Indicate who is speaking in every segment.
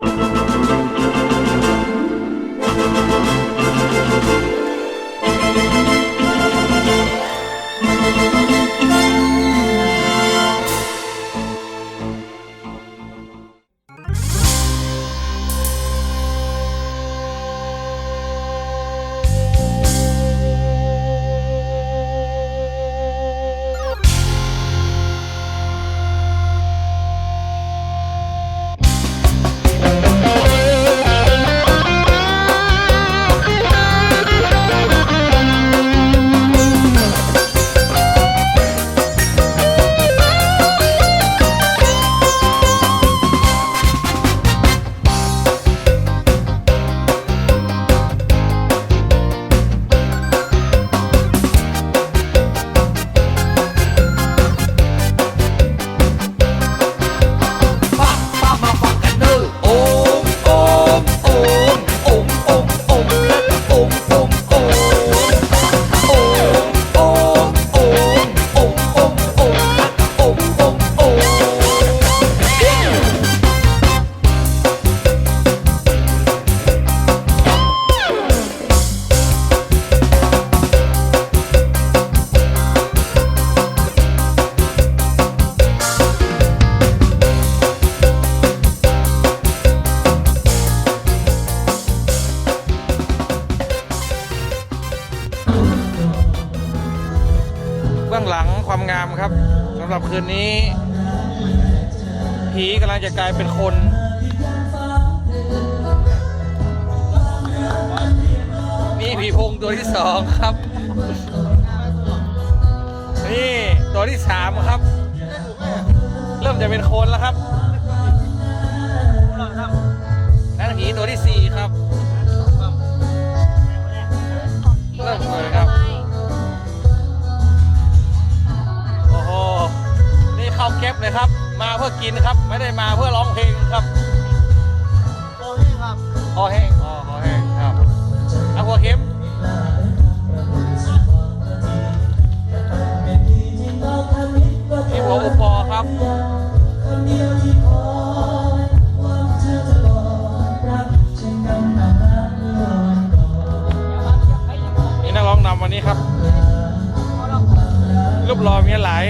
Speaker 1: เบื้องหลังความงามครับสำหรับคืนนี้ผีกำลังจะกลายเป็นคนนี่ผีโพงตัวที่2ครับนี่ตัวที่3ครับเริ่มจะเป็นคนแล้วครับนั่นผีตัวที่4ครับเริ่มเลยครับโอ้โหนี่เข้าเก็บเลยครับมาเพื่อกินครับไม่ได้มาเพื่อร้องเพลงครับคอแห้งครับคอแห้งครับเอาหัวเข็มนี่หัวอุปปอครับนี่นักร้องนำวันนี้ครับรูปรอมีหลาย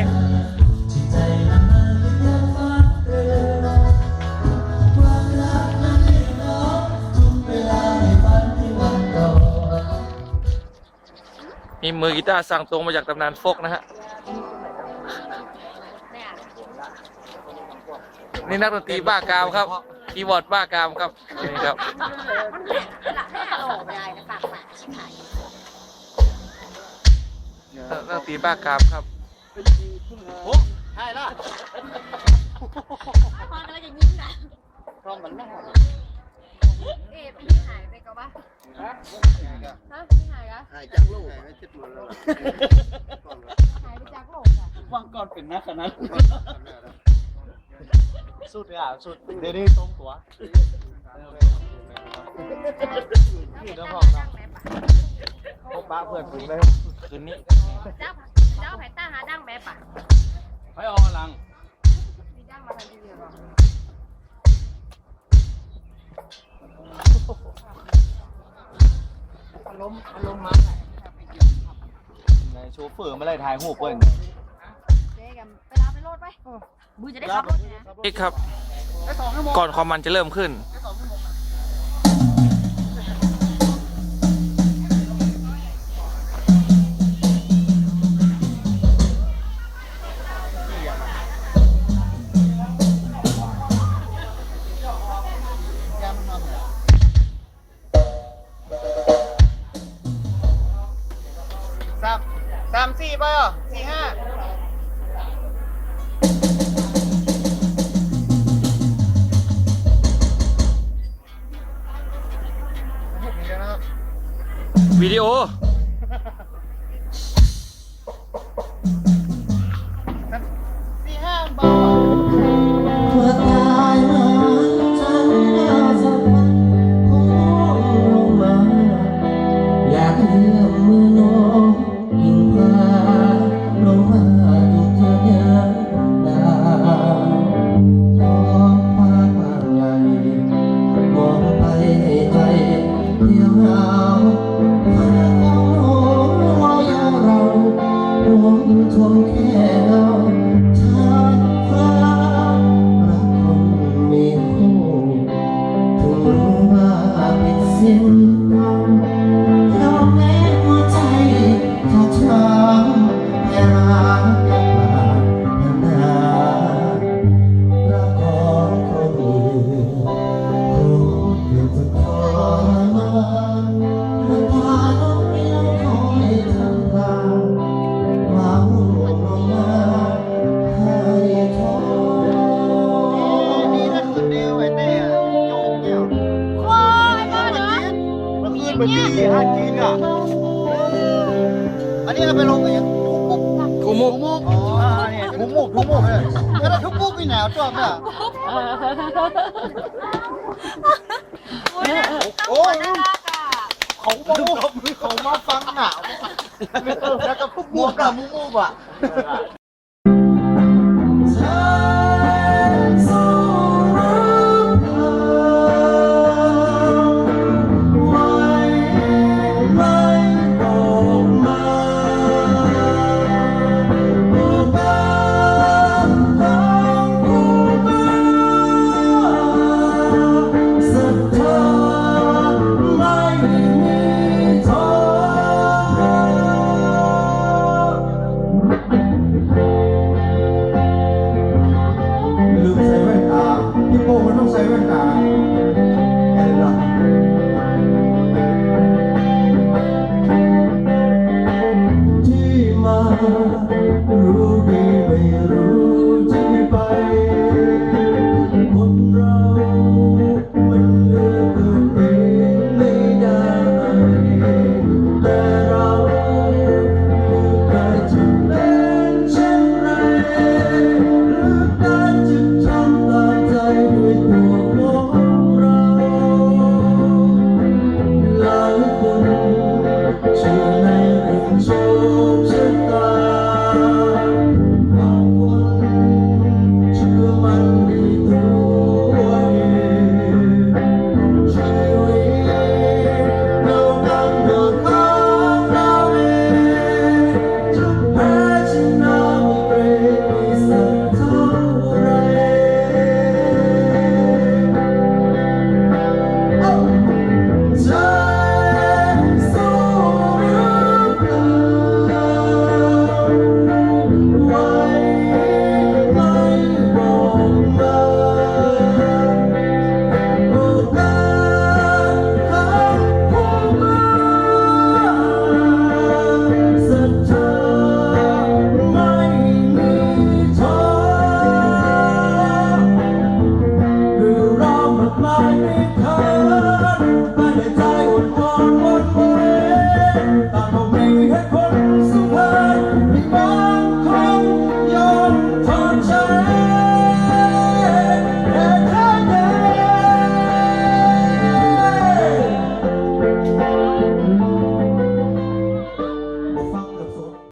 Speaker 1: มีมือกีตาร์สั่งตรงมาจากตำนานโฟกนะฮะนี่นักดนตรีบ้ากามครับคีย์บอร์ดบ้ากามครับนี่ครับนักดนตรีบ้ากามครับโอ้ใช่ละ
Speaker 2: พอกำลังจะยิ้มนะ
Speaker 1: พร้อมมันไม่หอม
Speaker 2: พี่หายไปกับวะฮะพี่หายกะ
Speaker 3: หายจากโลกหายไปหมดแล้ว
Speaker 2: หายไปจากโลกอ่ะ
Speaker 1: วางก่อนเป็นนักขนาดสุดเลยอ่ะสุดเดี๋ยวนี้ตรงตัวนี่ต้องบอกนะพบป้าเพื่อนฝูงได้คืนนี้
Speaker 2: เจ้าไผ่ต้าหาดังแบบป่ะ
Speaker 1: ไปออลัง
Speaker 2: มีดังมาทันทีเดียว
Speaker 1: อารมณ์มาไหนโชเฟอร์ไม่ได้ถ่ายหูเปิ้ล
Speaker 2: เจ๊กันไปรับไปโลดไปบูจะได้ขับรถนะ
Speaker 1: ครับก่อนความมันจะเริ่มขึ้น
Speaker 3: 3-4ไปเหรอ4-5
Speaker 1: วิดีโอ
Speaker 3: 4-5เบา
Speaker 4: เ เดียวเราพาของเรารวมทวงแค่เราชาฟ้ารักคนมีคู่ถึงรู้ว่าเป็นสิ้นหวังเพราะแม้หัวใจจะช้ำให้รักบาดนานรักของคนอื่นคงเพียงจะทรมานน้ำตาน้องไม่ร้องคอยทำลายความลงมาให้ท้อ
Speaker 3: นี่นะคืนเดียวไอ้เต้โจงเนี่ย
Speaker 2: โอ้ยบ้าเนาะ
Speaker 3: เมื่อคืนมันดีฮะกินอ่ะอันนี้เอาไปลงกันยังทุกมุก
Speaker 1: กูมุก
Speaker 3: อ๋อเนี่ยทุกมุกเลยก็ได้ทุกมุกมีแนวจอบเนี่ย
Speaker 2: โอ้ยน่ารักอ่ะ
Speaker 3: เขามาฟังหนาวแล้วก็พวกมุกกับมุกอ่ะ